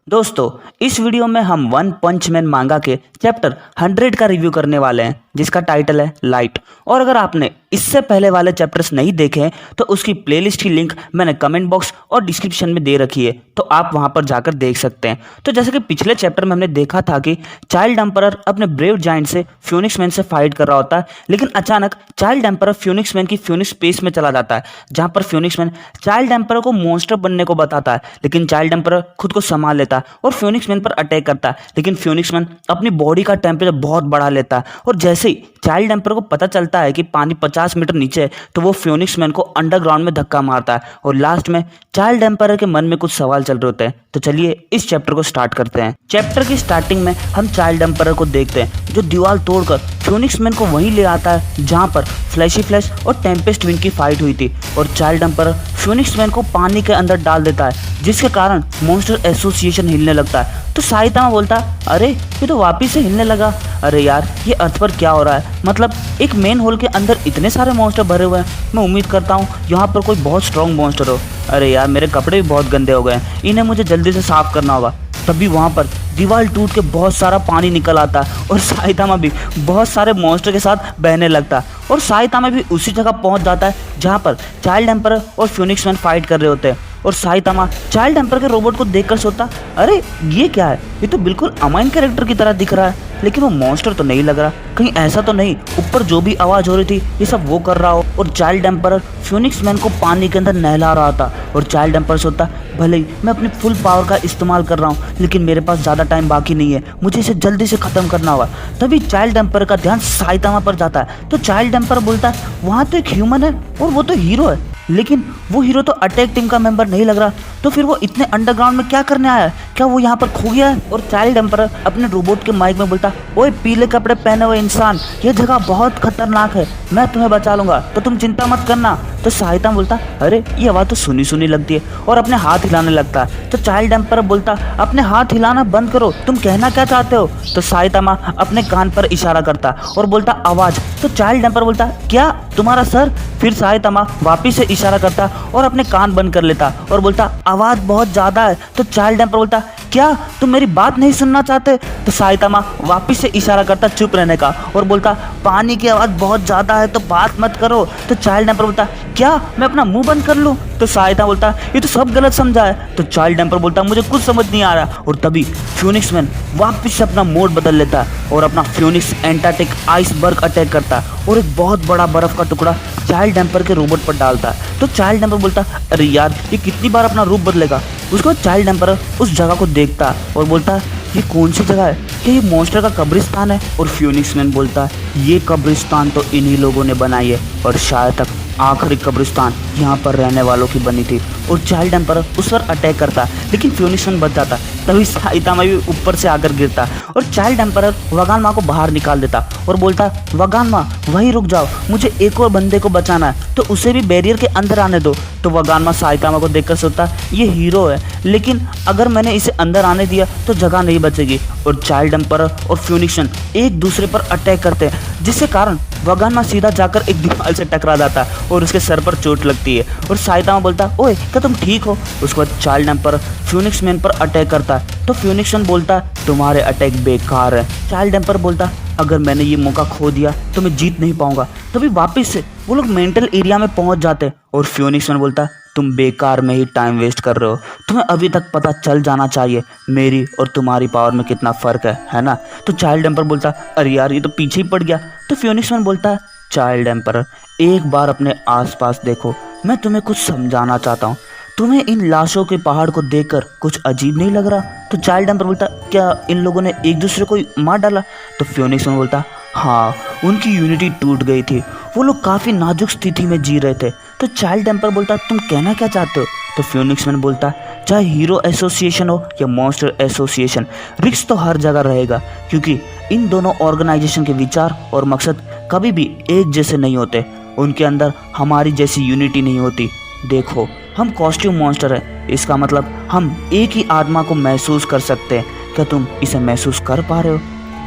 दोस्तों, इस वीडियो में हम वन पंच मैन मांगा के चैप्टर 100 का रिव्यू करने वाले हैं, जिसका टाइटल है लाइट। और अगर आपने इससे पहले वाले चैप्टर्स नहीं देखे हैं तो उसकी प्लेलिस्ट की लिंक मैंने कमेंट बॉक्स और डिस्क्रिप्शन में दे रखी है, तो आप वहां पर जाकर देख सकते हैं। तो जैसे कि पिछले चैप्टर में हमने देखा था कि चाइल्ड एम्परर अपने ब्रेव जाइंट से फ्यूनिक्स मैन से फाइट कर रहा होता है, लेकिन अचानक चाइल्ड एम्परर फ्यूनिक्स मैन की फ्यूनिक्स स्पेस में चला जाता है, जहां पर फ्यूनिक्स मैन चाइल्ड एम्परर को मॉन्स्टर बनने को बताता है, लेकिन चाइल्ड एम्परर खुद को संभाल लेता है और फ्यूनिक्स मैन पर अटैक करता है। लेकिन फ्यूनिक्स मैन अपनी बॉडी का टेम्परेचर बहुत बढ़ा लेता है, और जैसे ही चाइल्ड एम्परर को पता चलता है कि पानी 50 मीटर नीचे है, तो वो फ्यूनिक्स मैन को अंडरग्राउंड में धक्का मारता है। और लास्ट में चाइल्ड एम्परर के मन में कुछ सवाल चल रहे होते हैं। तो चलिए इस चैप्टर को स्टार्ट करते हैं। चैप्टर की स्टार्टिंग में हम चाइल्ड एम्परर को देखते हैं, जो दीवार तोड़कर फ्यूनिक्स मैन को वहीं ले आता है जहां पर फ्लैशी फ्लैश और टेम्पेस्ट विंड की फाइट हुई थी। और चाइल्ड एम्परर फ्यूनिक्स मैन को पानी के अंदर डाल देता है, जिसके कारण मॉन्स्टर एसोसिएशन हिलने लगता है। तो साइतामा बोलता है, अरे ये तो वापिस से हिलने लगा। अरे यार, ये अर्थ पर क्या हो रहा है? मतलब एक मेन होल के अंदर इतने सारे मॉन्स्टर भरे हुए हैं। मैं उम्मीद करता हूँ यहाँ पर कोई बहुत स्ट्रॉन्ग मॉन्स्टर हो। अरे यार, मेरे कपड़े भी बहुत गंदे हो गए हैं, इन्हें मुझे जल्दी से साफ करना होगा। तभी वहाँ पर दीवार टूट के बहुत सारा पानी निकल आता है, और साइतामा भी बहुत सारे मॉन्स्टर के साथ बहने लगता है। और साइतामा भी उसी जगह पहुँच जाता है जहाँ पर चाइल्ड एम्परर और फ्यूनिक्स मैन फाइट कर रहे होते हैं। और साइतामा चाइल्ड एम्परर के रोबोट को देखकर सोचता, अरे ये क्या है? ये तो बिल्कुल अमाइन कैरेक्टर की तरह दिख रहा है, लेकिन वो मॉन्स्टर तो नहीं लग रहा। कहीं ऐसा तो नहीं ऊपर जो भी आवाज हो रही थी ये सब वो कर रहा हो? और चाइल्ड एम्परर फ्यूनिक्स मैन को पानी के अंदर नहला रहा था, और चाइल्ड एम्परर सोचता, भले ही मैं अपनी फुल पावर का इस्तेमाल कर रहा हूँ, लेकिन मेरे पास ज़्यादा टाइम बाकी नहीं है, मुझे इसे जल्दी से ख़त्म करना होगा। तभी चाइल्ड एम्परर का ध्यान साइतामा पर जाता है। तो चाइल्ड एम्परर बोलता है, वहाँ तो एक ह्यूमन है और वो तो हीरो है, लेकिन वो हीरो तो अटैक टीम का मेंबर नहीं लग रहा। तो फिर वो इतने अंडरग्राउंड में क्या करने आया है? क्या वो यहाँ पर खो गया है? और चाइल्ड एम्परर अपने रोबोट के माइक में बोलता, ओए पीले कपड़े पहने हुए इंसान, ये जगह बहुत खतरनाक है, मैं तुम्हें बचा लूंगा, तो तुम चिंता मत करना। तो साइतामा बोलता, अरे ये आवाज़ तो सुनी सुनी लगती है, और अपने हाथ हिलाने लगता है। तो चाइल्ड एम्परर बोलता, अपने हाथ हिलाना बंद करो, तुम कहना क्या चाहते हो? तो साइतामा अपने कान पर इशारा करता और बोलता, आवाज़। तो चाइल्ड एम्परर बोलता, क्या तुम्हारा सर? फिर साइतामा वापिस से इशारा करता और अपने कान बंद कर लेता और बोलता, आवाज़ बहुत ज़्यादा है। तो चाइल्ड एम्परर बोलता, क्या तुम मेरी बात नहीं सुनना चाहते? तो साइतामा वापिस से इशारा करता चुप रहने का और बोलता, पानी की आवाज़ बहुत ज़्यादा है तो बात मत करो। तो चाइल्ड एम्परर बोलता, क्या मैं अपना मुंह बंद कर लूँ? तो साइतामा बोलता, ये तो सब गलत समझा है। तो चाइल्ड एम्परर बोलता, मुझे कुछ समझ नहीं आ रहा। और तभी फ्यूनिक्स मैन वापिस से अपना मोड बदल लेता है और अपना फ्यूनिक्स एंटार्क्टिक आइसबर्ग अटैक करता है, और एक बहुत बड़ा बर्फ का टुकड़ा चाइल्ड एम्परर के रोबोट पर डालता है। तो चाइल्ड एम्परर बोलता, अरे यार, ये कितनी बार अपना रूप बदलेगा? उसके बाद चाइल्ड एम्परर उस जगह को देखता है और बोलता है, ये कौन सी जगह है? क्या ये मॉन्स्टर का कब्रिस्तान है? और फ्यूनिक्स मैन बोलता है, ये कब्रिस्तान तो इन्हीं लोगों ने बनाई है, और शायद तक आखिरी कब्रिस्तान यहाँ पर रहने वालों की बनी थी। और चाइल्ड एम्परर उस पर अटैक करता है, लेकिन फ्यूनिक्स मैन बच जाता। तभी साइतामा भी ऊपर से आकर गिरता और चाइल्ड एम्परर वगान माँ को बाहर निकाल देता और बोलता, वगान माँ वहीं रुक जाओ, मुझे एक और बंदे को बचाना है, तो उसे भी बैरियर के अंदर आने दो। तो वगान माँ साइतामा को देखकर सोचता, ये हीरो है, लेकिन अगर मैंने इसे अंदर आने दिया तो जगह नहीं बचेगी। और चाइल्ड एम्परर और फ्यूनिक्स मैन एक दूसरे पर अटैक करते हैं, जिसके कारण वगान माँ सीधा जाकर एक दीवार से टकरा जाता है और उसके सर पर चोट लगती है। और साइतामा बोलता, ओए क्या तुम ठीक हो? उसके बाद चाइल्ड एम्परर फ्यूनिक्स मैन पर अटैक करता है। तो फ्यूनिक्स मैन बोलता, तुम्हारे अटैक बेकार है। चाइल्ड एम्परर बोलता, अगर मैंने ये मौका खो दिया तो मैं जीत नहीं पाऊंगा। तभी वापस से वो लोग मेंटल एरिया में पहुंच जाते और फ्यूनिक्स मैन बोलता, तुम बेकार में ही टाइम वेस्ट कर रहे हो, तुम्हें अभी तक पता चल जाना चाहिए मेरी और तुम्हारी पावर में कितना फ़र्क है ना? तो चाइल्ड एम्परर बोलता, अरे यार, ये तो पीछे ही पड़ गया। तो फ्यूनिक्स मैन बोलता है, चाइल्ड एम्परर एक बार अपने आसपास देखो, मैं तुम्हें कुछ समझाना चाहता हूँ। तुम्हें इन लाशों के पहाड़ को देखकर कुछ अजीब नहीं लग रहा? तो चाइल्ड एम्परर बोलता, क्या इन लोगों ने एक दूसरे को मार डाला? तो फ्यूनिक्स मैन बोलता, हाँ, उनकी यूनिटी टूट गई थी, वो लोग काफ़ी नाजुक स्थिति में जी रहे थे। तो चाइल्ड एम्परर बोलता, तुम कहना क्या चाहते हो? तो फ्यूनिक्स मैन बोलता, चाहे हीरो एसोसिएशन हो या मॉन्स्टर एसोसिएशन, रिस्क तो हर जगह रहेगा, क्योंकि इन दोनों ऑर्गेनाइजेशन के विचार और मकसद कभी भी एक जैसे नहीं होते। उनके अंदर हमारी जैसी यूनिटी नहीं होती। देखो, हम कॉस्ट्यूम मॉन्स्टर हैं, इसका मतलब हम एक ही आत्मा को महसूस कर सकते हैं। क्या तुम इसे महसूस कर पा रहे हो?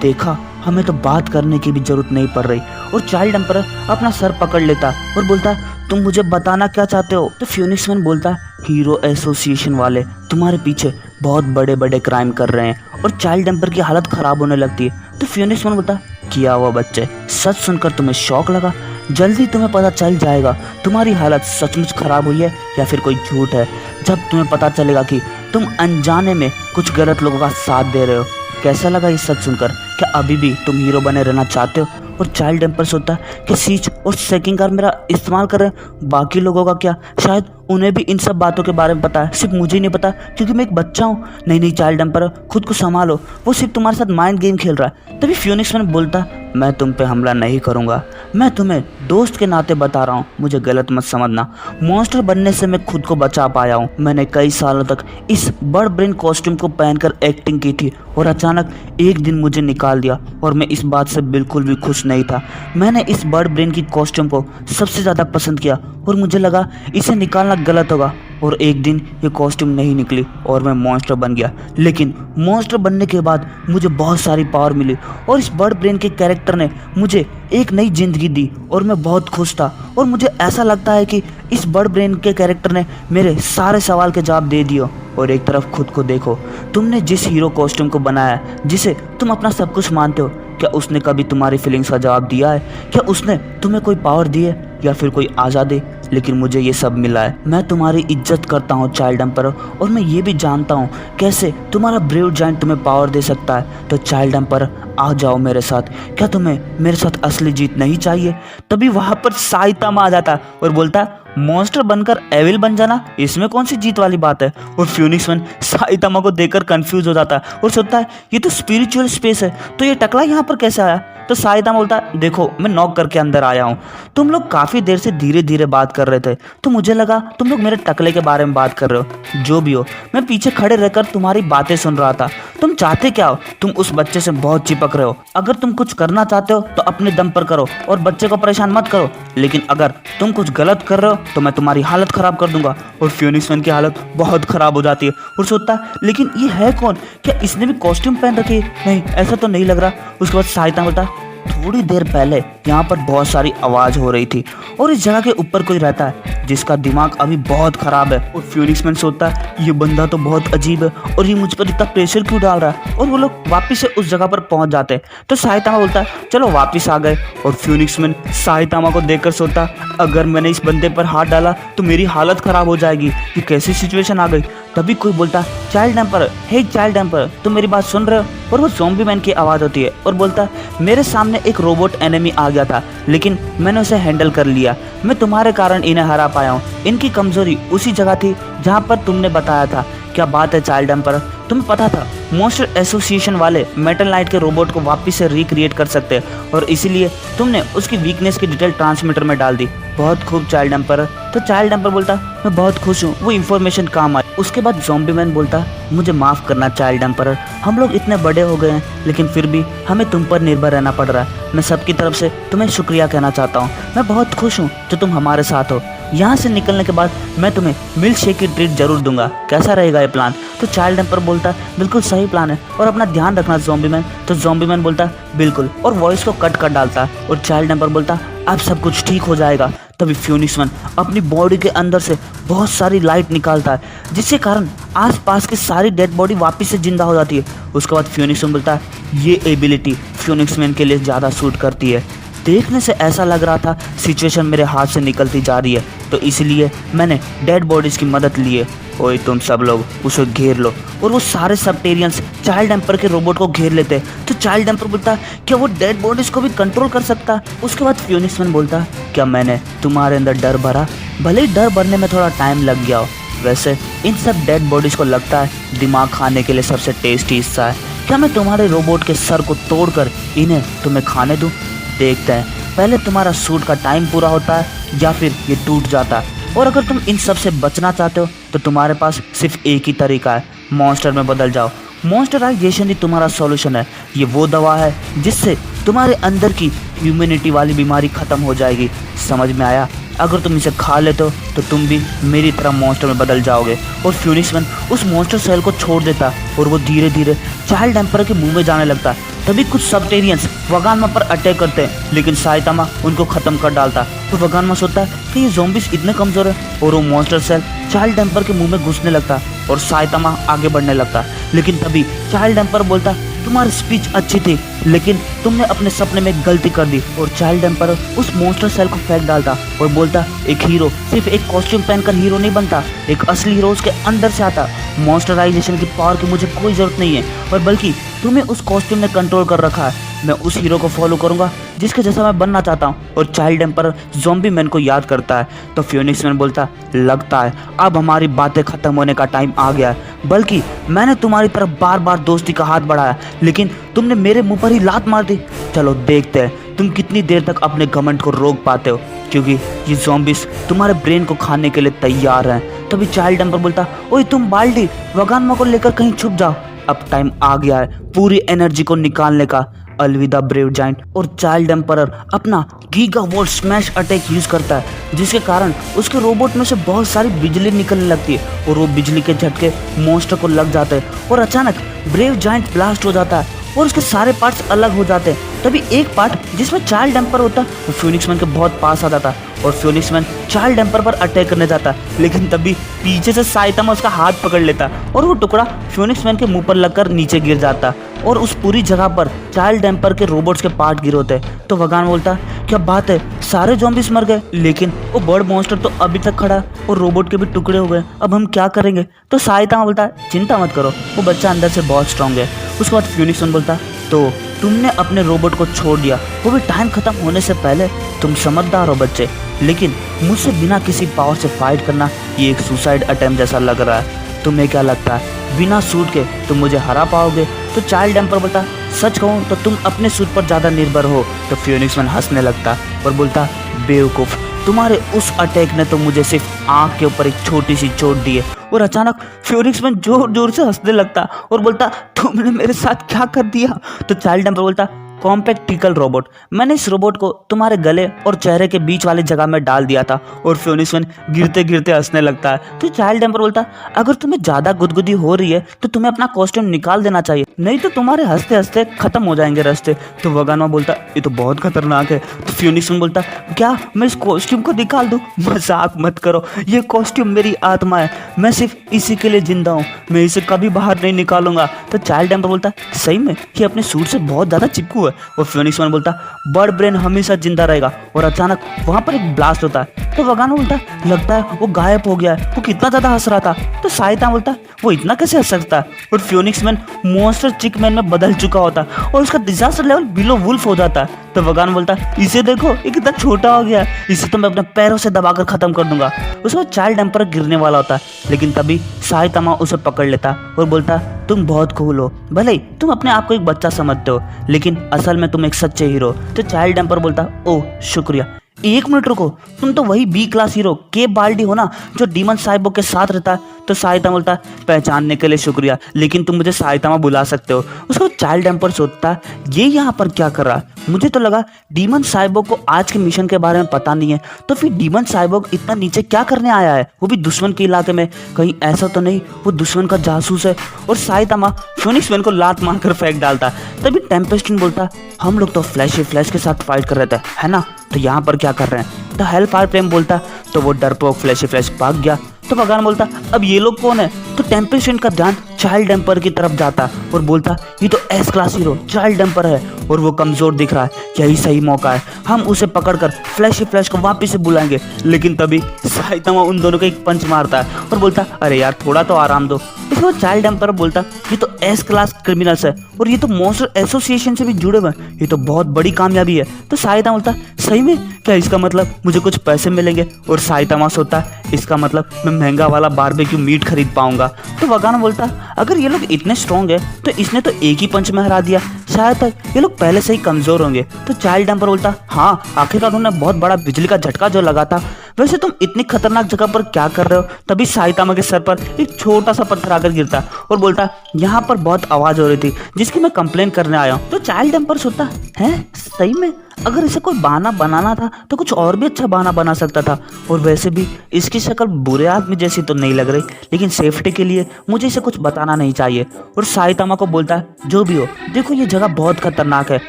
देखा, हमें तो बात करने की भी जरूरत नहीं पड़ रही। और चाइल्ड एम्परर अपना सर पकड़ लेता और बोलता, तुम मुझे बताना क्या चाहते हो? तो फ्यूनिक्स मैन बोलता, हीरो एसोसिएशन वाले तुम्हारे पीछे बहुत बड़े बड़े क्राइम कर रहे हैं और चाइल्ड एम्पर की हालत ख़राब होने लगती है। तो फ्यूनिक्स मैन बोलता, किया हुआ बच्चे, सच सुनकर तुम्हें शौक लगा? जल्दी तुम्हें पता चल जाएगा तुम्हारी हालत सचमुच ख़राब हुई है या फिर कोई झूठ है। जब तुम्हें पता चलेगा कि तुम अनजाने में कुछ गलत लोगों का साथ दे रहे हो। कैसा लगा ये सच सुनकर? क्या अभी भी तुम हीरो बने रहना चाहते हो? और चाइल्ड एम्पर सोचता है कि सीच और सेकिंग कार मेरा इस्तेमाल कर रहे हैं, बाकी लोगों का क्या? शायद उन्हें भी इन सब बातों के बारे में पता है, सिर्फ मुझे ही नहीं पता क्योंकि मैं एक बच्चा हूँ। नहीं नहीं चाइल्ड एम्पर, खुद को संभालो, वो सिर्फ तुम्हारे साथ माइंड गेम खेल रहा है। तभी फ्यूनिक्स मैन बोलता, मैं तुम पे हमला नहीं करूँगा, मैं तुम्हें दोस्त के नाते बता रहा हूँ, मुझे गलत मत समझना। मॉन्स्टर बनने से मैं खुद को बचा पाया हूँ। मैंने कई सालों तक इस बर्ड ब्रेन कॉस्ट्यूम को पहनकर एक्टिंग की थी और अचानक एक दिन मुझे निकाल दिया और मैं इस बात से बिल्कुल भी खुश नहीं था। मैंने इस बर्ड ब्रेन की कॉस्ट्यूम को सबसे ज़्यादा पसंद किया और मुझे लगा इसे निकालना गलत होगा और एक दिन ये कॉस्ट्यूम नहीं निकली और मैं मॉन्स्टर बन गया। लेकिन मॉन्स्टर बनने के बाद मुझे बहुत सारी पावर मिली और इस बर्ड ब्रेन के कैरेक्टर ने मुझे एक नई जिंदगी दी और मैं बहुत खुश था। और मुझे ऐसा लगता है कि इस बर्ड ब्रेन के कैरेक्टर ने मेरे सारे सवाल के जवाब दे दिए। और एक तरफ खुद को देखो, तुमने जिस हीरो कॉस्ट्यूम को बनाया जिसे तुम अपना सब कुछ मानते हो, क्या उसने कभी तुम्हारी फीलिंग्स का जवाब दिया है? क्या उसने तुम्हें कोई पावर दी है या फिर कोई आज़ादी? लेकिन मुझे ये सब मिला है। मैं तुम्हारी इज्जत करता हूँ चाइल्ड एम्पर, और मैं ये भी जानता हूँ कैसे तुम्हारा ब्रेव जाइंट तुम्हें पावर दे सकता है। तो चाइल्ड एम्पर आ जाओ मेरे साथ, क्या तुम्हें मेरे साथ असली जीत नहीं चाहिए? तभी वहाँ पर साइतामा आ जाता और बोलता, मॉन्स्टर बनकर एविल बन जाना, इसमें कौन सी जीत वाली बात है? और फ्यूनिक्स मैन साइतामा को देखकर कंफ्यूज हो जाता है और सोचता है ये तो स्पिरिचुअल स्पेस है, तो ये टकला यहाँ पर कैसे आया? तो साइतामा बोलता है, देखो मैं नॉक करके अंदर आया हूँ, तुम लोग काफ़ी देर से धीरे धीरे बात कर रहे थे तो मुझे लगा तुम लोग मेरे टकले के बारे में बात कर रहे हो। जो भी हो, मैं पीछे खड़े रहकर तुम्हारी बातें सुन रहा था। तुम चाहते क्या हो? तुम उस बच्चे से बहुत चिपक रहे हो। अगर तुम कुछ करना चाहते हो तो अपने दम पर करो और बच्चे को परेशान मत करो, लेकिन अगर तुम कुछ गलत कर रहे हो तो मैं तुम्हारी हालत ख़राब कर दूंगा। और फ्यूनिक्स मैन की हालत बहुत ख़राब हो जाती है और सोचता है, लेकिन ये है कौन? क्या इसने भी कॉस्ट्यूम पहन रखी है? नहीं, ऐसा तो नहीं लग रहा। उसके बाद साइतामा बोलता, थोड़ी देर पहले यहाँ पर बहुत सारी आवाज़ हो रही थी और इस जगह के ऊपर कोई रहता है जिसका दिमाग अभी बहुत ख़राब है। और फ्यूनिक्स मैन सोचता है, ये बंदा तो बहुत अजीब है और ये मुझ पर इतना प्रेशर क्यों डाल रहा है? और वो लोग वापस से उस जगह पर पहुँच जाते हैं। तो साइतामा बोलता है, चलो वापस आ गए। और फ्यूनिक्स मैन साइतामा को देखकर सोचता, अगर मैंने इस बंदे पर हाथ डाला तो मेरी हालत ख़राब हो जाएगी, ये कैसी सिचुएशन आ गई? तभी कोई बोलता, चाइल्ड एम्पर, हे चाइल्ड एम्पर, तुम मेरी बात सुन रहे हो? और वो ज़ॉम्बी मैन की आवाज़ होती है और बोलता, मेरे सामने एक रोबोट एनिमी आ गया था लेकिन मैंने उसे हैंडल कर लिया। मैं तुम्हारे कारण इन्हें हरा पाया हूँ। इनकी कमज़ोरी उसी जगह थी जहाँ पर तुमने बताया था। क्या बात है चाइल्ड एम्पर, तुम्हें पता था मॉन्स्टर एसोसिएशन वाले मेटल नाइट के रोबोट को वापस से रिक्रिएट कर सकते हैं और इसीलिए तुमने उसकी वीकनेस की डिटेल ट्रांसमीटर में डाल दी। बहुत खूब चाइल्ड एम्पर। तो चाइल्ड एम्पर बोलता, मैं बहुत खुश हूँ, वो इन्फॉर्मेशन काम आई। उसके बाद ज़ॉम्बी मैन बोलता, मुझे माफ़ करना चाइल्ड एम्पर, हम लोग इतने बड़े हो गए हैं लेकिन फिर भी हमें तुम पर निर्भर रहना पड़ रहा है। मैं सबकी तरफ से तुम्हें शुक्रिया कहना चाहता हूँ। मैं बहुत खुश हूँ जो तुम हमारे साथ हो। यहाँ से निकलने के बाद मैं तुम्हें मिल्क शेक की ट्रीट जरूर दूंगा। कैसा रहेगा ये प्लान? तो चाइल्ड एम्पर बोलता, बिल्कुल सही प्लान है और अपना ध्यान रखना ज़ॉम्बी मैन। तो ज़ॉम्बी मैन बोलता, बिल्कुल, और वॉइस को कट कर डालता और चाइल्ड एम्पर बोलता, अब सब कुछ ठीक हो जाएगा। तभी फ्यूनिक्स मैन अपनी बॉडी के अंदर से बहुत सारी लाइट निकालता है जिसके कारण आसपास की सारी डेड बॉडी वापस से जिंदा हो जाती है। उसके बाद फ्यूनिक्स मैन बोलता है, ये एबिलिटी फ्यूनिक्स मैन के लिए ज़्यादा सूट करती है। देखने से ऐसा लग रहा था सिचुएशन मेरे हाथ से निकलती जा रही है, तो इसलिए मैंने डेड बॉडीज़ की मदद ली है। ओए तुम सब लोग उसे घेर लो। और वो सारे सबटेरियंस चाइल्ड एम्पर के रोबोट को घेर लेते हैं। तो चाइल्ड एम्पर बोलता, क्या वो डेड बॉडीज़ को भी कंट्रोल कर सकता? उसके बाद फ्यूनिक्स मैन बोलता, क्या मैंने तुम्हारे अंदर डर भरा? भले ही डर भरने में थोड़ा टाइम लग गया हो, वैसे इन सब डेड बॉडीज़ को लगता है दिमाग खाने के लिए सबसे टेस्टी हिस्सा है। क्या मैं तुम्हारे रोबोट के सर को तोड़कर इन्हें तुम्हें खाने दूँ? देखते हैं पहले तुम्हारा सूट का टाइम पूरा होता है या फिर ये टूट जाता है। और अगर तुम इन सब से बचना चाहते हो तो तुम्हारे पास सिर्फ एक ही तरीका है, मॉन्स्टर में बदल जाओ। मॉन्स्टराइजेशन ही तुम्हारा सॉल्यूशन है। ये वो दवा है जिससे तुम्हारे अंदर की ह्यूमैनिटी वाली बीमारी ख़त्म हो जाएगी। समझ में आया? अगर तुम इसे खा लेते हो तो तुम भी मेरी तरह मॉन्स्टर में बदल जाओगे। और फ्यूनिक्स मैन उस मॉन्स्टर सेल को छोड़ देता और वो धीरे धीरे चाइल्ड एम्पर के मुंह में जाने लगता। तभी कुछ सबटेरियंस वगानमा पर अटैक करते हैं, लेकिन साइतामा उनको खत्म कर डालता। तो वगानमा सोचता है कि ये ज़ॉम्बीज इतने कमजोर है और वो मॉन्स्टर सेल चाइल्ड एम्पर के मुंह में घुसने लगता और साइतामा आगे बढ़ने लगता। लेकिन तभी चाइल्ड एम्पर बोलता, तुम्हारी स्पीच अच्छी थी लेकिन तुमने अपने सपने में गलती कर दी। और चाइल्ड एम्पर उस मॉन्स्टर सेल को फेंक डालता और बोलता, एक हीरो सिर्फ एक कॉस्ट्यूम पहनकर हीरो नहीं बनता, एक असली हीरो उसके अंदर से आता। मॉन्स्टराइजेशन की पावर की मुझे कोई जरूरत नहीं है, और बल्कि तुम्हें उस कॉस्ट्यूम ने कंट्रोल कर रखा है। मैं उस हीरो को फॉलो करूंगा जिसके जैसा मैं बनना चाहता हूँ। और चाइल्ड एम्पर ज़ॉम्बी मैन को याद करता है। तो फियोनिक्स मैन बोलता, लगता है अब हमारी बातें खत्म होने का टाइम आ गया है, बल्कि मैंने तुम्हारी तरफ बार बार दोस्ती का हाथ बढ़ाया लेकिन तुमने मेरे मुंह पर ही लात मार दी। चलो देखते हैं तुम कितनी देर तक अपने घमंड को रोक पाते हो, क्योंकि ये ज़ॉम्बीज तुम्हारे ब्रेन को खाने के लिए तैयार हैं। तभी चाइल्ड एम्पर बोलता, ओए तुम बाल्डी वगानमा को लेकर कहीं छुप जाओ, अब टाइम आ गया है पूरी एनर्जी को निकालने का। अलविदा ब्रेव जाइंट। और चाइल्ड एम्परर अपना giga volt smash attack use करता है, जिसके कारण उसके रोबोट में से बहुत सारी बिजली निकलने लगती है और वो बिजली के झटके मॉन्स्टर को लग जाते हैं और अचानक ब्रेव जाइंट ब्लास्ट हो जाता है और उसके सारे पार्ट्स अलग हो जाते हैं। तभी एक पार्ट जिसमें चाइल्ड एम्पर होता है वो फियोनिक्स मैन के बहुत पास आ जाता है और फियोनिक्स मैन चाइल्ड एम्पर पर अटैक करने जाता है, लेकिन तभी पीछे से साइतामा उसका हाथ पकड़ लेता और वो टुकड़ा फियोनिक्स मैन के मुंह पर लगकर नीचे गिर जाता और उस पूरी जगह पर चाइल्ड एम्पर के रोबोट्स के पार्ट गिर होते। तो वगान बोलता, क्या बात है, सारे ज़ॉम्बीज मर गए, लेकिन वो बर्ड मॉन्स्टर तो अभी तक खड़ा है और रोबोट के भी टुकड़े हो गए, अब हम क्या करेंगे। तो साइतामा बोलता, चिंता मत करो, वो बच्चा अंदर से बहुत स्ट्रांग है। उसके बाद फियोनिक्स मैन बोलता, तो तुमने अपने रोबोट को छोड़ दिया, वो भी टाइम खत्म होने से पहले। तुम समझदार हो बच्चे, लेकिन मुझसे बिना किसी पावर से फाइट करना ये एक सुसाइड अटेम्प्ट जैसा लग रहा है। तुम्हें क्या लगता है बिना सूट के तुम मुझे हरा पाओगे? तो चाइल्ड एम्पर बोलता, सच कहूँ तो तुम अपने सूट पर ज़्यादा निर्भर हो। तो फियोनिक्स मैन हंसने लगता और बोलता, बेवकूफ़, तुम्हारे उस अटैक ने तो मुझे सिर्फ आँख के ऊपर एक छोटी सी चोट दी है। और अचानक फियोनिक्स मैन जोर जोर से हंसने लगता और बोलता, तुमने मेरे साथ क्या कर दिया? तो चाइल्ड एम्पर बोलता, कॉम्पैक्टिकल रोबोट, मैंने इस रोबोट को तुम्हारे गले और चेहरे के बीच वाली जगह में डाल दिया था। और फियोनिक्स मैन गिरते गिरते हंसने लगता है। तो चाइल्ड एम्पर बोलता, अगर तुम्हें ज़्यादा गुदगुदी हो रही है तो तुम्हें अपना कॉस्ट्यूम निकाल देना चाहिए, नहीं तो तुम्हारे हंसते हंसते खत्म हो जाएंगे रास्ते। तो वगानवा बोलता, ये तो बहुत खतरनाक है। तो फियोनिक्स मैन बोलता, क्या मैं इस कॉस्ट्यूम को निकाल दूँ? मजाक मत करो, ये कॉस्ट्यूम मेरी आत्मा है, मैं सिर्फ इसी के लिए जिंदा हूँ, मैं इसे कभी बाहर नहीं निकालूंगा। तो चाइल्ड एम्पर बोलता, सही में ये अपने सूट से बहुत ज़्यादा चिपकू है। और फियोनिक्स मैन बोलता, बर्ड ब्रेन हमेशा जिंदा रहेगा। और अचानक वहां पर एक ब्लास्ट होता है। तो वगानो बोलता, लगता है वो गायब हो गया है, वो कितना ज्यादा हंस रहा था। तो साइता बोलता, वो इतना कैसे हंस सकता है? और फियोनिक्स मैन मॉन्स्टर चिक मैन में बदल चुका होता और उसका डिजास्टर लेवल बिलो वुल्फ हो जाता है। तो वगानो बोलता, इसे देखो ये कितना छोटा हो गया, इसे तो मैं अपने पैरों से दबाकर खत्म कर दूंगा। उसमें चाइल्ड एम्पर गिरने वाला होता है, लेकिन तभी साइतामा उसे पकड़ लेता और बोलता, तुम बहुत कूल हो, भले ही तुम अपने आप को एक बच्चा समझते हो, लेकिन असल में तुम एक सच्चे हीरो। तो चाइल्ड एम्पर बोलता, ओह शुक्रिया, एक मिनट रुको, तुम तो वही बी क्लास हीरो के बाल्डी हो ना, जो डीमन साइबो के साथ रहता है। तो साइतामा बोलता, पहचानने के लिए शुक्रिया, लेकिन तुम मुझे साइतामा बुला सकते हो। उसको चाइल्ड एम्पर सोचता, ये यहाँ पर क्या कर रहा है? मुझे तो लगा डीमन साइबो को आज के मिशन के बारे में पता नहीं है, तो फिर डीमन साइबो इतना नीचे क्या करने आया है, वो भी दुश्मन के इलाके में? कहीं ऐसा तो नहीं वो दुश्मन का जासूस है? और साइतामा फियोनिक्स मैन को लात मारकर फेंक डालता। तभी टेम्पेस्टिन बोलता, हम लोग तो फ्लैश के साथ फाइट कर रहे थे, है ना, तो यहाँ पर क्या कर रहे हैं? तो हेलफायर फ्लेम बोलता, तो वो डरपोक फ्लैश भाग गया। तो वगान बोलता, अब ये लोग कौन है? तो टेम्पेस्टिन का ध्यान चाइल्ड एम्पर की तरफ जाता और बोलता, ये तो S class hero child emperor है और वो कमजोर दिख रहा है, यही सही मौका है, हम उसे पकड़कर फ्लैश को वापस से बुलाएंगे। लेकिन तभी साइतामा उन दोनों को एक पंच मारता है और बोलता, अरे यार थोड़ा तो आराम दो। इसके बाद चाइल्ड एम्पर बोलता, ये तो एस क्लास क्रिमिनल्स है और ये तो मॉन्स्टर एसोसिएशन से भी जुड़े हुए हैं, ये तो बहुत बड़ी कामयाबी है। तो साइतामा बोलता, सही में क्या? इसका मतलब मुझे कुछ पैसे मिलेंगे? और साइतामा सोचता, इसका मतलब मैं महंगा वाला बारबेक्यू मीट खरीद पाऊंगा। तो वगान बोलता, अगर ये लोग इतने स्ट्रॉन्ग है तो इसने तो एक ही पंच में हरा दिया, शायद तक ये लोग पहले से ही कमजोर होंगे। तो चाइल्ड एम्पर बोलता, हाँ आखिरकार उन्होंने बहुत बड़ा बिजली का झटका जो लगा था। वैसे तुम इतनी खतरनाक जगह पर क्या कर रहे हो? तभी साइतामा के सर पर एक छोटा सा पत्थर आकर गिरता और बोलता, यहाँ पर बहुत आवाज हो रही थी जिसकी मैं कंप्लेन करने आया हूँ। तो चाइल्ड एम्पर सोचता है, सही में अगर इसे कोई बहाना बनाना था तो कुछ और भी अच्छा बहाना बना सकता था। और वैसे भी इसकी शक्ल बुरे आदमी जैसी तो नहीं लग रही, लेकिन सेफ्टी के लिए मुझे इसे कुछ बताना नहीं चाहिए। और साइतामा को बोलता है जो भी हो, देखो ये जगह बहुत खतरनाक है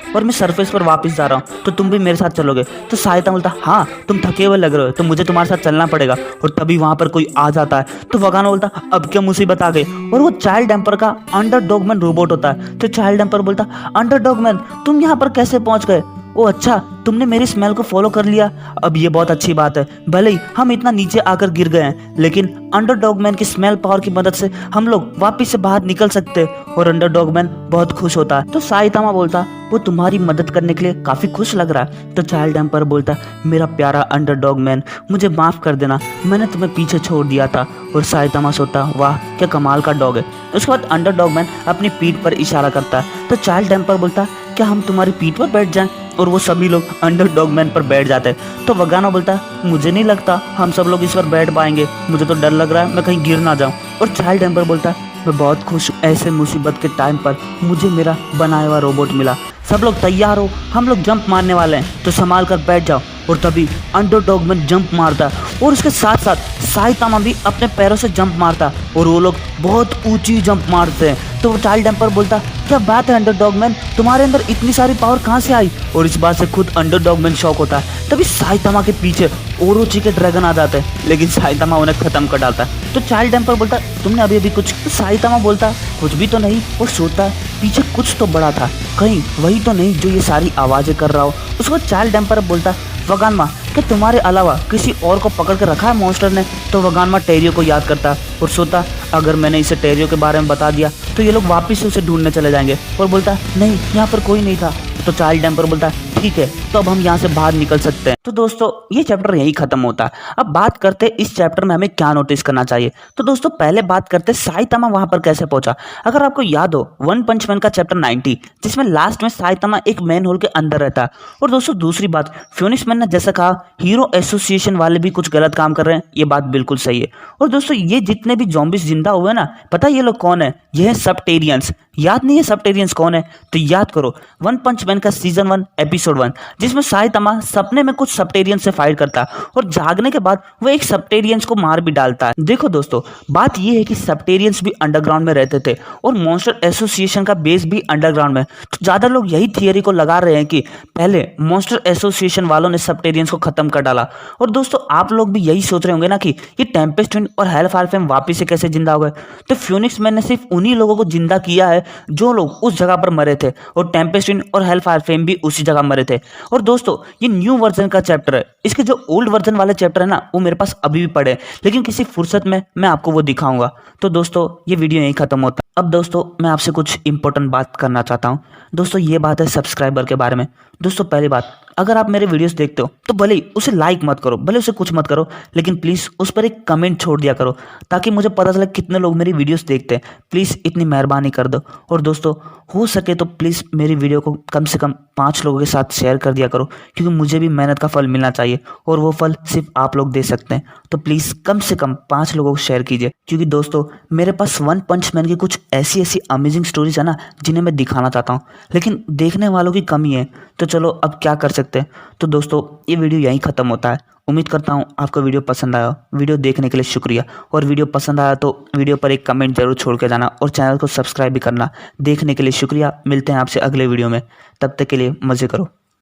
और मैं सरफेस पर वापस जा रहा हूँ, तो तुम भी मेरे साथ चलोगे? तो साइतामा बोलता हाँ, तुम थके हुए लग रहे हो तो मुझे तुम्हारे साथ चलना पड़ेगा। और तभी वहाँ पर कोई आ जाता है तो वगानो बोलता अब क्या मुसीबत आ गई, और वो चाइल्ड एम्पर का अंडरडॉगमैन रोबोट होता है। तो चाइल्ड एम्पर बोलता अंडरडॉगमैन तुम यहाँ पर कैसे पहुँच गए? ओ अच्छा, तुमने मेरी स्मेल को फॉलो कर लिया, अब ये बहुत अच्छी बात है। भले ही हम इतना नीचे आकर गिर गए हैं, लेकिन अंडरडॉगमैन की स्मेल पावर की मदद से हम लोग वापस से बाहर निकल सकते हैं। और अंडरडॉगमैन बहुत खुश होता है। तो साइतामा बोलता वो तुम्हारी मदद करने के लिए काफी खुश लग रहा है। तो चाइल्ड एम्पर बोलता मेरा प्यारा अंडरडॉगमैन, मुझे माफ कर देना, मैंने तुम्हें पीछे छोड़ दिया था। और साइतामा सोचता वाह क्या कमाल का डॉग है। उसके बाद अंडरडॉगमैन अपनी पीठ पर इशारा करता है। तो चाइल्ड एम्पर बोलता क्या हम तुम्हारी पीठ पर बैठ जाएं? और वो सभी लोग अंडरडॉगमैन पर बैठ जाते हैं। तो वगानो बोलता है मुझे नहीं लगता हम सब लोग इस पर बैठ पाएंगे, मुझे तो डर लग रहा है मैं कहीं गिर ना जाऊं। और चाइल्ड एम्पर बोलता है मैं बहुत खुश हूँ, ऐसे मुसीबत के टाइम पर मुझे मेरा बनाया हुआ रोबोट मिला। सब लोग तैयार हो, हम लोग जंप मारने वाले हैं, तो संभाल कर बैठ जाओ। और तभी अंडरडॉगमैन जंप मारता है और उसके साथ साथ साइतामा भी अपने पैरों से जंप मारता है और वो लोग बहुत ऊंची जंप मारते हैं। तो वो चाइल्ड एम्पर बोलता क्या बात है अंडरडॉगमैन, तुम्हारे अंदर इतनी सारी पावर कहाँ से आई? और इस बात से खुद अंडरडॉगमैन शॉक होता है। तभी साइतामा के पीछे ओरोची के ड्रैगन आ जाते हैं, लेकिन साइतामा उन्हें खत्म कर डालता है। तो चाइल्ड एम्पर बोलता तुमने अभी अभी कुछ? तो साइतामा बोलता कुछ भी तो नहीं। और सोचता पीछे कुछ तो बड़ा था, कहीं वही तो नहीं जो ये सारी आवाजें कर रहा हो। उसके बाद चाइल्ड एम्पर बोलता वगानमा क्या तुम्हारे अलावा किसी और को पकड़ कर रखा है मॉन्स्टर ने? तो वगानमा टेरियो को याद करता और सोचता अगर मैंने इसे टेरियो के बारे में बता दिया तो ये लोग वापस से उसे ढूंढने चले जाएंगे। और बोलता नहीं यहाँ पर कोई नहीं था। तो चाइल्ड एम्पर बोलता ठीक है, तो अब हम यहाँ से बाहर निकल सकते हैं। तो दोस्तों ये चैप्टर यही खत्म होता है। अब बात करते हैं इस चैप्टर में हमें क्या नोटिस करना चाहिए। तो दोस्तों पहले बात करते हैं साइतामा वहां पर कैसे पहुंचा। अगर आपको याद हो वन पंच मैन का चैप्टर 90, जिसमें लास्ट में साइतामा एक मैन होल के अंदर रहता है। और दोस्तों दूसरी बात, फ्योनिक्स मैन ने जैसा कहा हीरो एसोसिएशन वाले भी कुछ गलत काम कर रहे हैं, ये बात बिल्कुल सही है। और दोस्तों ये जितने भी ज़ॉम्बीज जिंदा हुए ना, पता है ये लोग कौन है? ये है सबटेरियंस। याद नहीं है सबटेरियंस कौन है? तो याद करो वन पंच मैन का सीजन 1 एपिसोड 1, जिसमें साइतामा सपने में कुछ सबटेरियंस से फाइट करता है और जागने के बाद वो एक सबटेरियंस को मार भी डालता है। देखो दोस्तों बात ये है कि सबटेरियंस भी अंडरग्राउंड में रहते थे और मॉन्स्टर एसोसिएशन का बेस भी अंडरग्राउंड में। तो ज्यादा लोग यही थियरी को लगा रहे हैं कि पहले मॉन्स्टर एसोसिएशन वालों ने सबटेरियंस को खत्म कर डाला। और दोस्तों आप लोग भी यही सोच रहे होंगे ना कि ये टेम्पेस्ट ट्विन और हेलफायर फ्लेम वापिस से कैसे जिंदा हो गए। तो फ्यूनिक्स मैन ने सिर्फ उन्हीं लोगों को जिंदा किया है जो लोग उस जगह पर मरे थे, और टेम्पेस्ट ट्विन और हेलफायर फ्लेम भी उसी जगह मरे थे। और दोस्तों ये न्यू वर्जन का चैप्टर है, इसके जो ओल्ड वर्जन वाले चैप्टर है ना वो मेरे पास अभी भी पड़े हैं, लेकिन किसी फुर्सत में मैं आपको वो दिखाऊंगा। तो दोस्तों ये वीडियो यहीं खत्म होता है। अब दोस्तों मैं आपसे कुछ इंपॉर्टेंट बात करना चाहता हूँ। दोस्तों ये बात है सब्सक्राइबर के बारे में। दोस्तों पहली बात, अगर आप मेरे वीडियोस देखते हो तो भले ही उसे लाइक मत करो, भले उसे कुछ मत करो, लेकिन प्लीज़ उस पर एक कमेंट छोड़ दिया करो ताकि मुझे पता चले कितने लोग मेरी वीडियोस देखते हैं। प्लीज़ इतनी मेहरबानी कर दो। और दोस्तों हो सके तो प्लीज़ मेरी वीडियो को कम से कम 5 लोगों के साथ शेयर कर दिया करो, क्योंकि मुझे भी मेहनत का फल मिलना चाहिए और वो फल सिर्फ आप लोग दे सकते हैं। तो प्लीज़ कम से कम 5 लोगों को शेयर कीजिए, क्योंकि दोस्तों मेरे पास वन पंच मैन की कुछ ऐसी अमेजिंग स्टोरीज है ना जिन्हें मैं दिखाना चाहता हूँ, लेकिन देखने वालों की कमी है। तो चलो अब क्या कर सकते हैं। तो दोस्तों ये वीडियो यहीं ख़त्म होता है। उम्मीद करता हूँ आपको वीडियो पसंद आया। वीडियो देखने के लिए शुक्रिया, और वीडियो पसंद आया तो वीडियो पर एक कमेंट जरूर छोड़ के जाना और चैनल को सब्सक्राइब भी करना। देखने के लिए शुक्रिया, मिलते हैं आपसे अगले वीडियो में, तब तक के लिए मज़े करो।